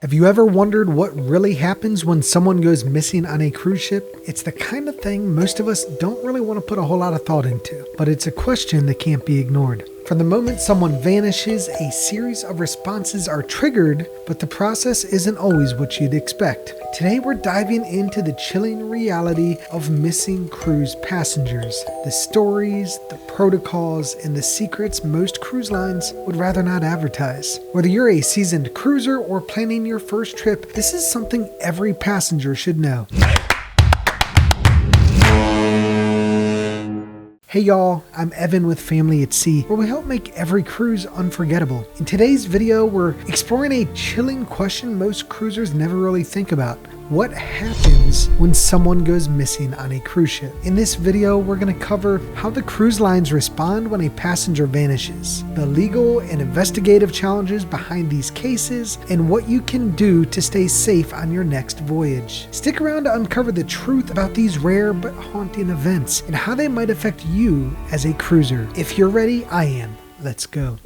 Have you ever wondered what really happens when someone goes missing on a cruise ship? It's the kind of thing most of us don't really want to put a whole lot of thought into, but it's a question that can't be ignored. From the moment someone vanishes, a series of responses are triggered, but the process isn't always what you'd expect. Today we're diving into the chilling reality of missing cruise passengers, the stories, the protocols, and the secrets most cruise lines would rather not advertise. Whether you're a seasoned cruiser or planning your first trip, this is something every passenger should know. Hey y'all, I'm Evan with Family at Sea, where we help make every cruise unforgettable. In today's video, we're exploring a chilling question most cruisers never really think about. What happens when someone goes missing on a cruise ship? In this video, we're going to cover how the cruise lines respond when a passenger vanishes, the legal and investigative challenges behind these cases, and what you can do to stay safe on your next voyage. Stick around to uncover the truth about these rare but haunting events and how they might affect you as a cruiser. If you're ready, I am. Let's go.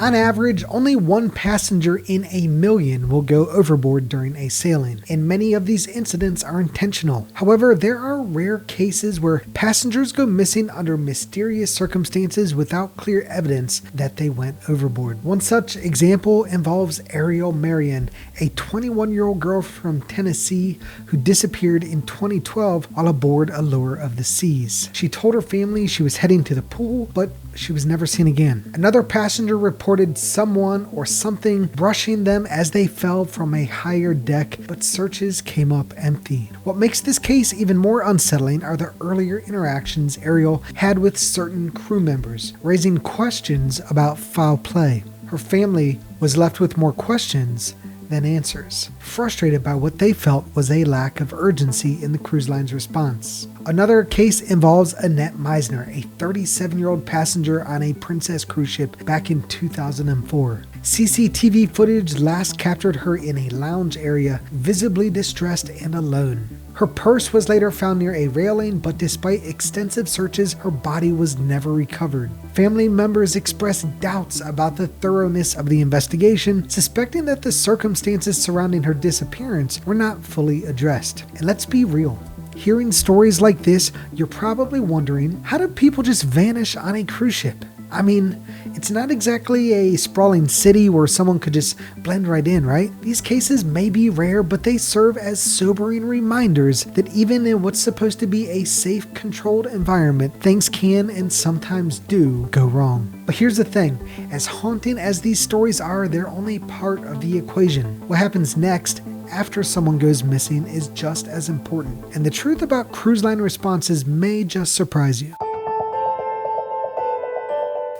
On average, only one passenger in a million will go overboard during a sailing, and many of these incidents are intentional. However, there are rare cases where passengers go missing under mysterious circumstances without clear evidence that they went overboard. One such example involves Ariel Marion, a 21-year-old girl from Tennessee who disappeared in 2012 while aboard a Lure of the Seas. She told her family she was heading to the pool, but she was never seen again. Another passenger reported someone or something brushing them as they fell from a higher deck, but searches came up empty. What makes this case even more unsettling are the earlier interactions Ariel had with certain crew members, raising questions about foul play. Her family was left with more questions than answers, frustrated by what they felt was a lack of urgency in the cruise line's response. Another case involves Annette Meisner, a 37-year-old passenger on a Princess cruise ship back in 2004. CCTV footage last captured her in a lounge area, visibly distressed and alone. Her purse was later found near a railing, but despite extensive searches, her body was never recovered. Family members expressed doubts about the thoroughness of the investigation, suspecting that the circumstances surrounding her disappearance were not fully addressed. And let's be real. Hearing stories like this, you're probably wondering, how do people just vanish on a cruise ship? I mean, it's not exactly a sprawling city where someone could just blend right in, right? These cases may be rare, but they serve as sobering reminders that even in what's supposed to be a safe, controlled environment, things can and sometimes do go wrong. But here's the thing, as haunting as these stories are, they're only part of the equation. What happens next after someone goes missing is just as important, and the truth about cruise line responses may just surprise you.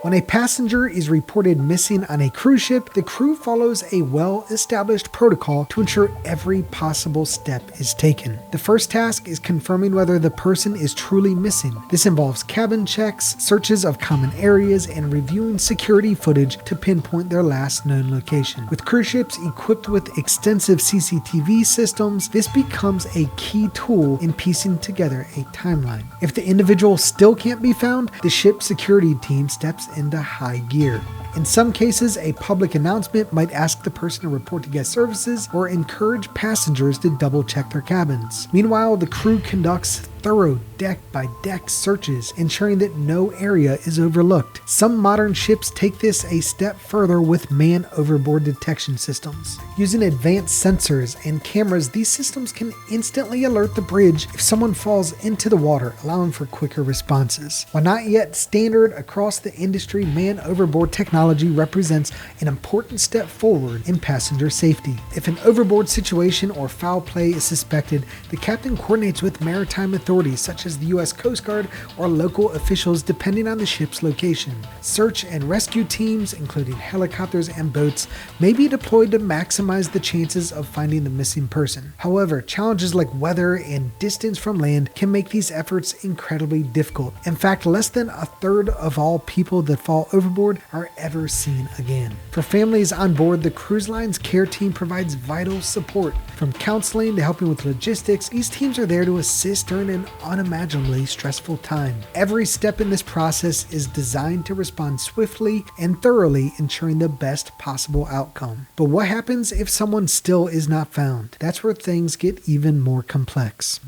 When a passenger is reported missing on a cruise ship, the crew follows a well-established protocol to ensure every possible step is taken. The first task is confirming whether the person is truly missing. This involves cabin checks, searches of common areas, and reviewing security footage to pinpoint their last known location. With cruise ships equipped with extensive CCTV systems, this becomes a key tool in piecing together a timeline. If the individual still can't be found, the ship security team steps into high gear. In some cases, a public announcement might ask the person to report to guest services or encourage passengers to double check their cabins. Meanwhile, the crew conducts thorough deck-by-deck searches, ensuring that no area is overlooked. Some modern ships take this a step further with manned overboard detection systems. Using advanced sensors and cameras, these systems can instantly alert the bridge if someone falls into the water, allowing for quicker responses. While not yet standard across the industry, manned overboard technology represents an important step forward in passenger safety. If an overboard situation or foul play is suspected, the captain coordinates with maritime authorities such as the U.S. Coast Guard or local officials depending on the ship's location. Search and rescue teams, including helicopters and boats, may be deployed to maximize the chances of finding the missing person. However, challenges like weather and distance from land can make these efforts incredibly difficult. In fact, less than a third of all people that fall overboard are ever seen again. For families on board, the cruise line's care team provides vital support. From counseling to helping with logistics, these teams are there to assist during an an unimaginably stressful time. Every step in this process is designed to respond swiftly and thoroughly, ensuring the best possible outcome. But what happens if someone still is not found? That's where things get even more complex.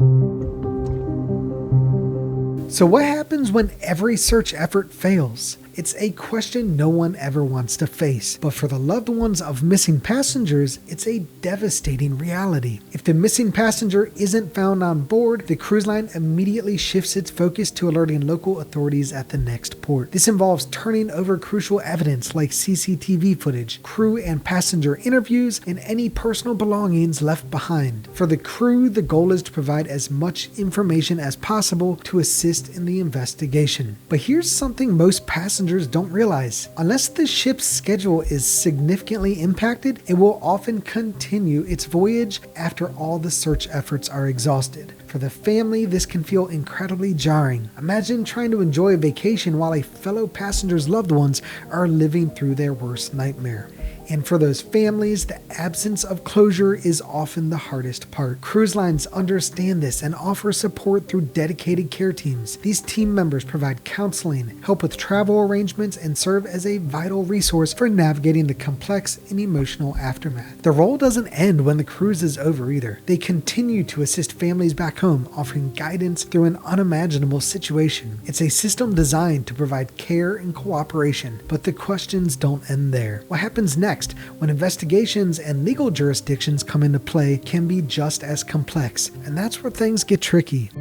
So what happens when every search effort fails? It's a question no one ever wants to face, but for the loved ones of missing passengers, it's a devastating reality. If the missing passenger isn't found on board, the cruise line immediately shifts its focus to alerting local authorities at the next port. This involves turning over crucial evidence like CCTV footage, crew and passenger interviews, and any personal belongings left behind. For the crew, the goal is to provide as much information as possible to assist in the investigation. But here's something most passengers don't realize. Unless the ship's schedule is significantly impacted, it will often continue its voyage after all the search efforts are exhausted. For the family, this can feel incredibly jarring. Imagine trying to enjoy a vacation while a fellow passenger's loved ones are living through their worst nightmare. And for those families, the absence of closure is often the hardest part. Cruise lines understand this and offer support through dedicated care teams. These team members provide counseling, help with travel arrangements, and serve as a vital resource for navigating the complex and emotional aftermath. The role doesn't end when the cruise is over either. They continue to assist families back home, offering guidance through an unimaginable situation. It's a system designed to provide care and cooperation, but the questions don't end there. What happens next, when investigations and legal jurisdictions come into play, can be just as complex, and that's where things get tricky.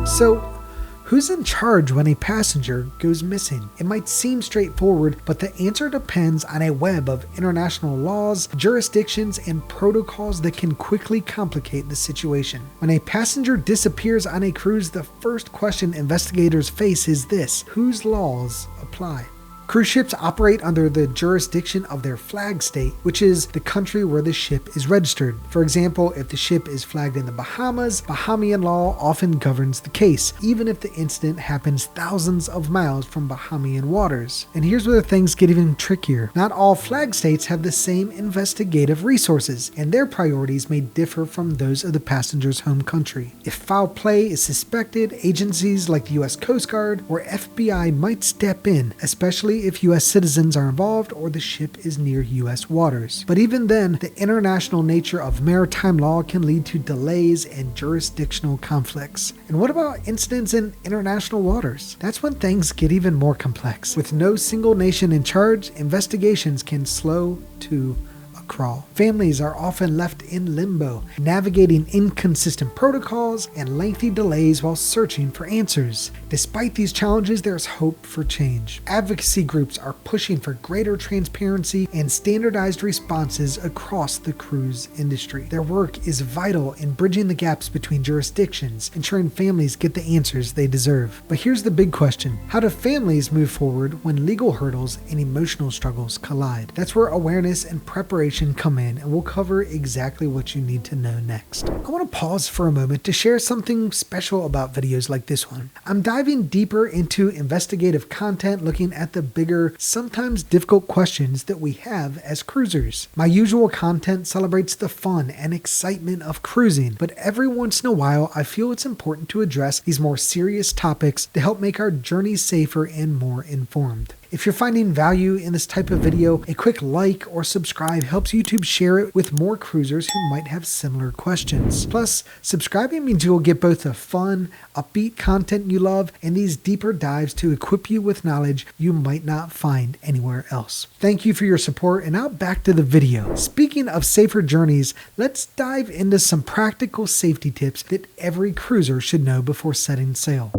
So, who's in charge when a passenger goes missing? It might seem straightforward, but the answer depends on a web of international laws, jurisdictions, and protocols that can quickly complicate the situation. When a passenger disappears on a cruise, the first question investigators face is this: whose laws apply? Cruise ships operate under the jurisdiction of their flag state, which is the country where the ship is registered. For example, if the ship is flagged in the Bahamas, Bahamian law often governs the case, even if the incident happens thousands of miles from Bahamian waters. And here's where things get even trickier. Not all flag states have the same investigative resources, and their priorities may differ from those of the passenger's home country. If foul play is suspected, agencies like the US Coast Guard or FBI might step in, especially if US citizens are involved or the ship is near US waters. But even then, the international nature of maritime law can lead to delays and jurisdictional conflicts. And what about incidents in international waters? That's when things get even more complex. With no single nation in charge, investigations can slow to crawl. Families are often left in limbo, navigating inconsistent protocols and lengthy delays while searching for answers. Despite these challenges, there's hope for change. Advocacy groups are pushing for greater transparency and standardized responses across the cruise industry. Their work is vital in bridging the gaps between jurisdictions, ensuring families get the answers they deserve. But here's the big question: how do families move forward when legal hurdles and emotional struggles collide? That's where awareness and preparation come in, and we'll cover exactly what you need to know next. I want to pause for a moment to share something special about videos like this one. I'm diving deeper into investigative content, looking at the bigger, sometimes difficult questions that we have as cruisers. My usual content celebrates the fun and excitement of cruising, but every once in a while I feel it's important to address these more serious topics to help make our journeys safer and more informed. If you're finding value in this type of video, a quick like or subscribe helps YouTube share it with more cruisers who might have similar questions. Plus, subscribing means you'll get both the fun, upbeat content you love and these deeper dives to equip you with knowledge you might not find anywhere else. Thank you for your support, and now back to the video. Speaking of safer journeys, let's dive into some practical safety tips that every cruiser should know before setting sail.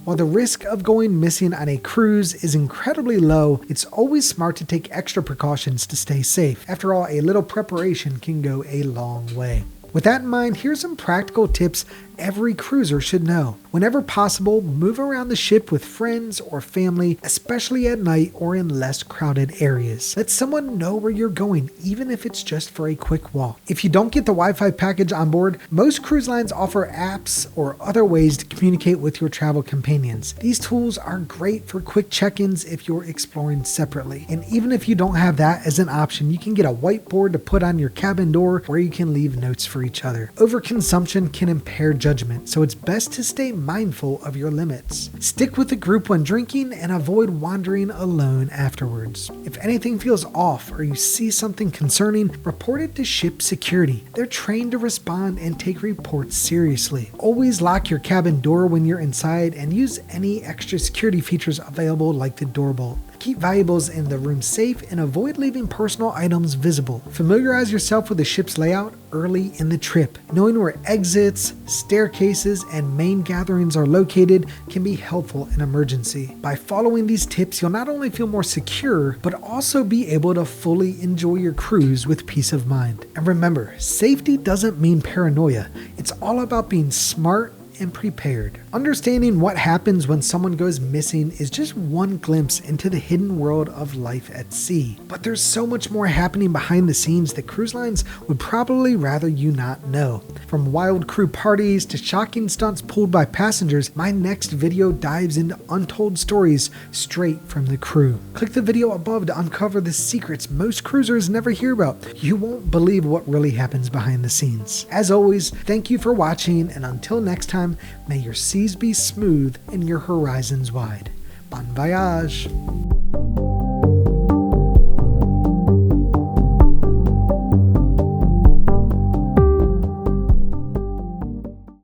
While the risk of going missing on a cruise is incredibly low, it's always smart to take extra precautions to stay safe. After all, a little preparation can go a long way. With that in mind, here's some practical tips every cruiser should know. Whenever possible, move around the ship with friends or family, especially at night or in less crowded areas. Let someone know where you're going, even if it's just for a quick walk. If you don't get the Wi-Fi package on board, most cruise lines offer apps or other ways to communicate with your travel companions. These tools are great for quick check-ins if you're exploring separately. And even if you don't have that as an option, you can get a whiteboard to put on your cabin door where you can leave notes for each other. Overconsumption can impair judgment, so it's best to stay mindful of your limits. Stick with the group when drinking and avoid wandering alone afterwards. If anything feels off or you see something concerning, report it to ship security. They're trained to respond and take reports seriously. Always lock your cabin door when you're inside and use any extra security features available like the door bolt. Keep valuables in the room safe and avoid leaving personal items visible. Familiarize yourself with the ship's layout early in the trip. Knowing where exits, staircases, and main gatherings are located can be helpful in emergency. By following these tips, you'll not only feel more secure, but also be able to fully enjoy your cruise with peace of mind. And remember, safety doesn't mean paranoia. It's all about being smart and prepared. Understanding what happens when someone goes missing is just one glimpse into the hidden world of life at sea. But there's so much more happening behind the scenes that cruise lines would probably rather you not know. From wild crew parties to shocking stunts pulled by passengers, my next video dives into untold stories straight from the crew. Click the video above to uncover the secrets most cruisers never hear about. You won't believe what really happens behind the scenes. As always, thank you for watching, and until next time, may your seas be smooth and your horizons wide. Bon voyage!